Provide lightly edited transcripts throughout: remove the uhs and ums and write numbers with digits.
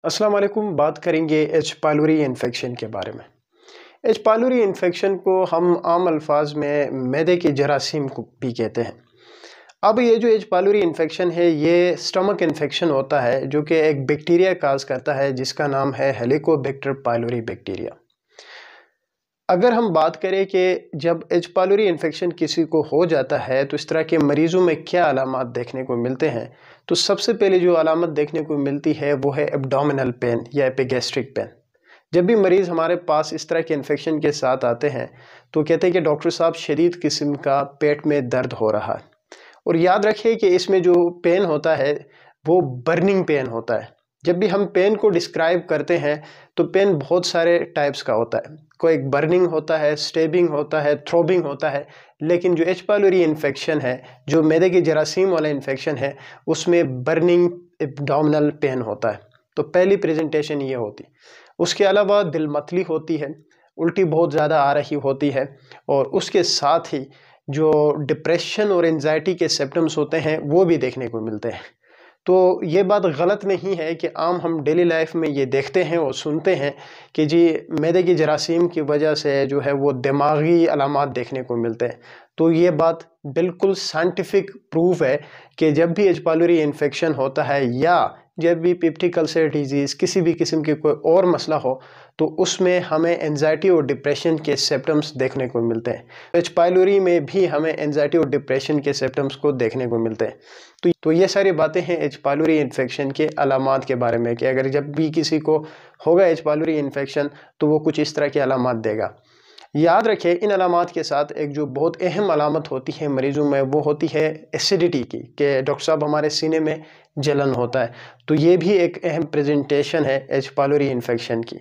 अस्सलाम वालेकुम। बात करेंगे एच पाइलोरी इन्फेक्शन के बारे में। एच पाइलोरी इन्फेक्शन को हम आम अल्फाज में मैदे के जरासीम को भी कहते हैं। अब ये जो एच पाइलोरी इन्फेक्शन है ये स्टमक इन्फेक्शन होता है जो कि एक बैक्टीरिया काज करता है जिसका नाम है हेलिकोबैक्टर पाइलोरी बैक्टीरिया। अगर हम बात करें कि जब एच पाइलोरी इन्फेक्शन किसी को हो जाता है तो इस तरह के मरीज़ों में क्या अलामात देखने को मिलते हैं, तो सबसे पहले जो अलामत देखने को मिलती है वो है एब्डोमिनल पेन या एपिगैस्ट्रिक पेन। जब भी मरीज़ हमारे पास इस तरह के इन्फेक्शन के साथ आते हैं तो कहते हैं कि डॉक्टर साहब शदीद किस्म का पेट में दर्द हो रहा है। और याद रखिए कि इसमें जो पेन होता है वो बर्निंग पेन होता है। जब भी हम पेन को डिस्क्राइब करते हैं तो पेन बहुत सारे टाइप्स का होता है। कोई एक बर्निंग होता है, स्टेबिंग होता है, थ्रोबिंग होता है। लेकिन जो एच पाइलोरी इन्फेक्शन है, जो मैदे के जरासीम वाला इन्फेक्शन है, उसमें बर्निंग एब्डोमिनल पेन होता है। तो पहली प्रेजेंटेशन ये होती। उसके अलावा दिल मतली होती है, उल्टी बहुत ज़्यादा आ रही होती है और उसके साथ ही जो डिप्रेशन और एंजाइटी के सिम्पटम्स होते हैं वो भी देखने को मिलते हैं। तो ये बात गलत नहीं है कि आम हम डेली लाइफ में ये देखते हैं और सुनते हैं कि जी मैदे की जरासीम की वजह से जो है वो दिमागी अलामात देखने को मिलते हैं। तो ये बात बिल्कुल साइंटिफिक प्रूफ है कि जब भी एच पाइलोरी इन्फेक्शन होता है या जब भी पेप्टिक अल्सर डिजीज़ किसी भी किस्म की कोई और मसला हो तो उसमें हमें एंजाइटी और डिप्रेशन के सिम्पटम्स देखने को मिलते हैं। एच पाइलोरी में भी हमें एंजाइटी और डिप्रेशन के सिम्पटम्स को देखने को मिलते हैं। तो ये सारी बातें हैं एच पाइलोरी इन्फेक्शन के अलामात के बारे में कि अगर जब भी किसी को होगा एच पाइलोरी इन्फेक्शन तो वो कुछ इस तरह के अलामात देगा। याद रखें इन अलामात के साथ एक जो बहुत अहम अलामत होती है मरीज़ों में वो होती है एसिडिटी की, कि डॉक्टर साहब हमारे सीने में जलन होता है। तो ये भी एक अहम प्रेजेंटेशन है एच पाइलोरी इन्फेक्शन की।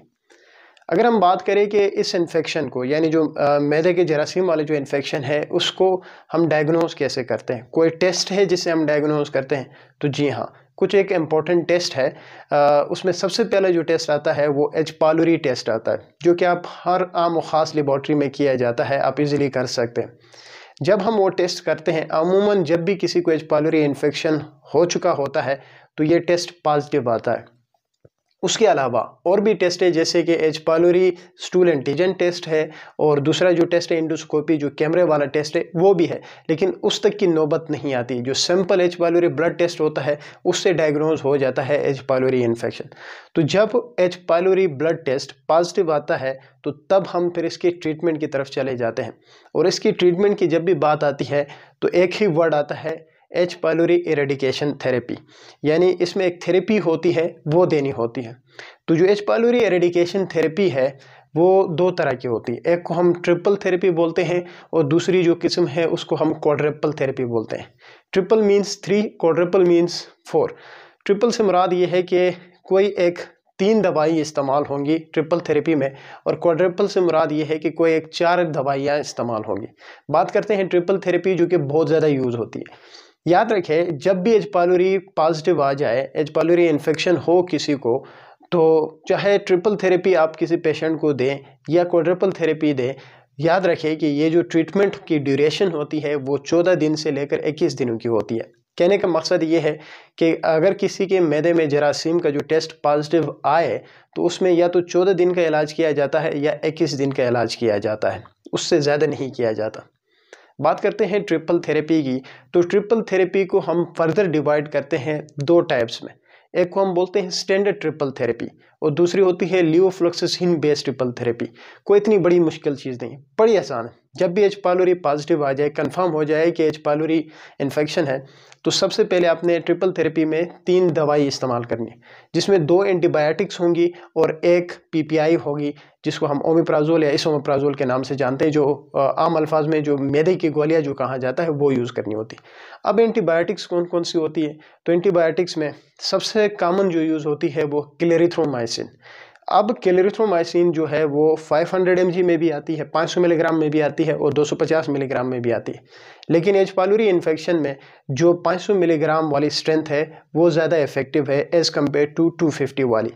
अगर हम बात करें कि इस इन्फेक्शन को यानी जो मैदे के जरासीम वाले जो इन्फेक्शन है उसको हम डायग्नोज कैसे करते हैं, कोई टेस्ट है जिससे हम डायग्नोज करते हैं, तो जी हाँ, कुछ एक इम्पॉर्टेंट टेस्ट है। उसमें सबसे पहले जो टेस्ट आता है वो एच पाइलोरी टेस्ट आता है जो कि आप हर आम और ख़ास लेबॉर्ट्री में किया जाता है, आप इजीली कर सकते हैं। जब हम वो टेस्ट करते हैं अमूमन जब भी किसी को एच पाइलोरी इन्फेक्शन हो चुका होता है तो ये टेस्ट पॉजिटिव आता है। उसके अलावा और भी टेस्ट है जैसे कि H pylori stool antigen test है और दूसरा जो टेस्ट है इंडोस्कोपी जो कैमरे वाला टेस्ट है वो भी है, लेकिन उस तक की नौबत नहीं आती। जो simple H pylori blood test होता है उससे डायग्नोज हो जाता है एच पाइलोरी इन्फेक्शन। तो जब H pylori blood test positive आता है तो तब हम फिर इसकी ट्रीटमेंट की तरफ चले जाते हैं। और इसकी ट्रीटमेंट की जब भी बात आती है तो एक ही वर्ड आता है एच पाइलोरी इरेडिकेशन थेरेपी, यानी इसमें एक थेरेपी होती है वो देनी होती है। तो जो एच पाइलोरी इरेडिकेशन थेरेपी है वो दो तरह की होती है, एक को हम ट्रिपल थेरेपी बोलते हैं और दूसरी जो किस्म है उसको हम क्वाड्रपल थेरेपी बोलते हैं। Triple means 3, quadruple means 4। Triple से मुराद ये है कि कोई एक 3 दवाई इस्तेमाल होंगी ट्रिपल थेरेपी में और क्वाड्रपल से मुराद ये है कि कोई एक 4 दवाइयाँ इस्तेमाल होंगी। बात करते हैं ट्रिपल थेरेपी जो कि बहुत ज़्यादा यूज़ होती है। याद रखें जब भी एच पाइलोरी पॉजिटिव आ जाए, एच पाइलोरी इन्फेक्शन हो किसी को, तो चाहे ट्रिपल थेरेपी आप किसी पेशेंट को दें या क्वाड्रपल थेरेपी दें, याद रखें कि ये जो ट्रीटमेंट की ड्यूरेशन होती है वो 14 दिन से लेकर 21 दिनों की होती है। कहने का मकसद ये है कि अगर किसी के मैदे में जरासीम का जो टेस्ट पॉजिटिव आए तो उसमें या तो 14 दिन का इलाज किया जाता है या 21 दिन का इलाज किया जाता है, उससे ज़्यादा नहीं किया जाता। बात करते हैं ट्रिपल थेरेपी की। तो ट्रिपल थेरेपी को हम फर्दर डिवाइड करते हैं 2 टाइप्स में। एक को हम बोलते हैं स्टैंडर्ड ट्रिपल थेरेपी और दूसरी होती है लियोफ्लॉक्सासिन बेस्ड ट्रिपल थेरेपी। कोई इतनी बड़ी मुश्किल चीज़ नहीं, बड़ी आसान है। जब भी एच पाइलोरी पॉजिटिव आ जाए, कंफर्म हो जाए कि एच पाइलोरी इन्फेक्शन है, तो सबसे पहले आपने ट्रिपल थेरेपी में 3 दवाई इस्तेमाल करनी है जिसमें 2 एंटीबायोटिक्स होंगी और 1 पीपीआई होगी जिसको हम ओमेप्राजोल या इसोमेप्राजोल के नाम से जानते हैं, जो आम अल्फाज में जो मैदे की गोलियां जो कहा जाता है वो यूज़ करनी होती है। अब एंटीबायोटिक्स कौन कौन सी होती है, तो एंटीबायोटिक्स में सबसे कॉमन जो यूज़ होती है वो क्लेरिथ्रोमाइसिन। अब क्लेरिथ्रोमाइसिन जो है वो 500 mg में भी आती है, 500 मिलीग्राम में भी आती है और 250 मिलीग्राम में भी आती है। लेकिन एच पाइलोरी इन्फेक्शन में जो 500 मिलीग्राम वाली स्ट्रेंथ है वो ज़्यादा इफेक्टिव है एज़ कम्पेयर टू 250 वाली।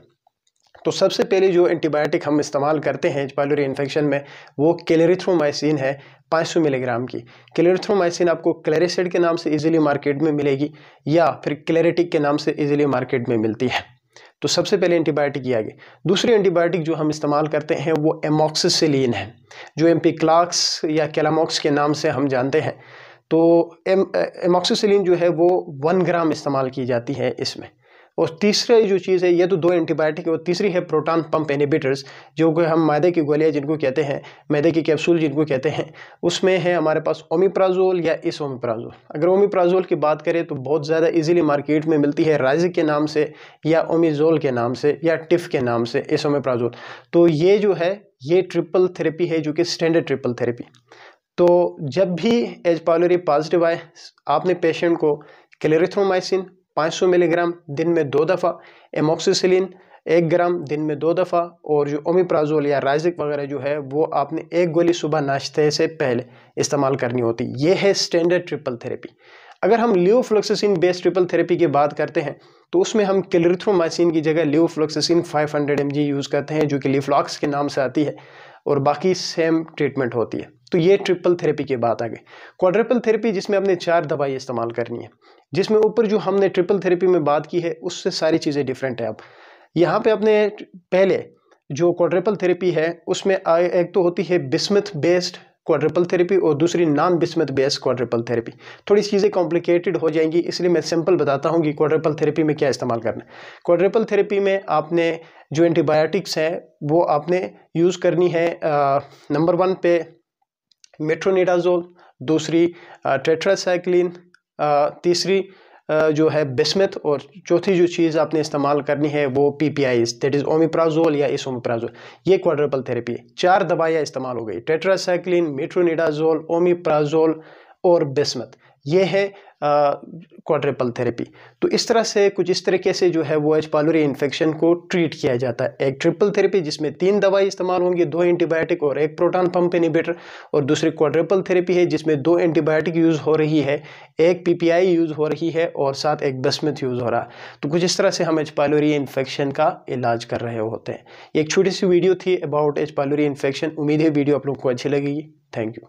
तो सबसे पहले जो एंटीबायोटिक हम इस्तेमाल करते हैं एच पाइलोरी इन्फेक्शन में वो क्लेरिथ्रोमाइसिन है 500 मिलीग्राम की। क्लेरिथ्रोमाइसिन आपको क्लेरिसिड के नाम से इजीली मार्केट में मिलेगी या फिर क्लेरिटिक के नाम से इजीली मार्केट में मिलती है। तो सबसे पहले एंटीबायोटिक ये आ गई। दूसरी एंटीबायोटिक जो हम इस्तेमाल करते हैं वो एमॉक्सिसिलिन है, जो एम्पिक्लाक्स या कैलामॉक्स के नाम से हम जानते हैं। तो एमॉक्सिसिलिन जो है वो 1 ग्राम इस्तेमाल की जाती है इसमें। और तीसरी जो चीज़ है, ये तो 2 एंटीबायोटिक है, और तीसरी है प्रोटॉन पंप इनहिबिटर्स, जो कि हम मैदे की गोलियाँ जिनको कहते हैं, मैदे की कैप्सूल जिनको कहते हैं, उसमें है हमारे पास ओमिप्राजोल या इसोमिप्राजोल। अगर ओमिप्राजोल की बात करें तो बहुत ज़्यादा इजीली मार्केट में मिलती है राइजिक के नाम से या ओमिजोल के नाम से या टिफ के नाम से, इसोमिप्राजोल। तो ये जो है ये ट्रिपल थेरेपी है, जो कि स्टैंडर्ड ट्रिपल थेरेपी। तो जब भी एच पायलोरी पॉजिटिव आए, आपने पेशेंट को क्लेरिथ्रोमाइसिन 500 मिलीग्राम दिन में 2 दफ़ा, एमॉक्सिसिलिन 1 ग्राम दिन में 2 दफ़ा, और जो ओमिप्राजोल या राइजिक वगैरह जो है वो आपने 1 गोली सुबह नाश्ते से पहले इस्तेमाल करनी होती। ये है स्टैंडर्ड ट्रिपल थेरेपी। अगर हम लियोफ्लोक्सासिन बेस्ड ट्रिपल थेरेपी की बात करते हैं तो उसमें हम क्लेरिथ्रोमाइसिन की जगह लियोफ्लोक्सासिन 500 mg यूज़ करते हैं, जो कि लिफ्लॉक्स के नाम से आती है, और बाकी सेम ट्रीटमेंट होती है। तो ये ट्रिपल थेरेपी की बात आ गई। क्वाड्रुपल थेरेपी जिसमें आपने 4 दवाई इस्तेमाल करनी है, जिसमें ऊपर जो हमने ट्रिपल थेरेपी में बात की है उससे सारी चीज़ें डिफरेंट है। अब यहाँ पे अपने पहले जो क्वाड्रुपल थेरेपी है उसमें एक तो होती है बिस्मथ बेस्ड क्वाड्रुपल थेरेपी और दूसरी non bismuth based quadruple therapy. थोड़ी चीज़ें कॉम्प्लिकेटेड हो जाएंगी, इसलिए मैं सिंपल बताता हूँ कि क्वाड्रुपल थेरेपी में क्या इस्तेमाल करना है। क्वाड्रुपल थेरेपी में आपने जो एंटीबायोटिक्स हैं वो आपने यूज़ करनी है नंबर 1 पे मेट्रोनिडाजोल, दूसरी टेट्रासाइक्लिन, तीसरी जो है बिस्मथ, और चौथी जो चीज़ आपने इस्तेमाल करनी है वो पीपीआईज, दैट इज़ ओमिप्राजोल या इसोमिप्राजोल। ये क्वाड्रुपल थेरेपी है। 4 दवाइयाँ इस्तेमाल हो गई, टेट्रासाइक्लिन, मेट्रोनिडाजोल, ओमिप्राजोल और बिस्मथ। ये है क्वाड्रुपल थेरेपी। तो इस तरह से कुछ इस तरीके से जो है वो एच पायलोरी इन्फेक्शन को ट्रीट किया जाता है। एक ट्रिपल थेरेपी जिसमें 3 दवाई इस्तेमाल होंगी, 2 एंटीबायोटिक और 1 प्रोटॉन पंप इनहिबिटर, और दूसरी क्वाड्रुपल थेरेपी है जिसमें 2 एंटीबायोटिक यूज़ हो रही है, 1 पीपीआई यूज़ हो रही है और साथ एक बिस्मथ यूज़ हो रहा है। तो कुछ इस तरह से हम एच पायलोरी इन्फेक्शन का इलाज कर रहे होते हैं। एक छोटी सी वीडियो थी अबाउट एच पायलोरी इन्फेक्शन। उम्मीद है वीडियो आप लोग को अच्छी लगेगी। Thank you.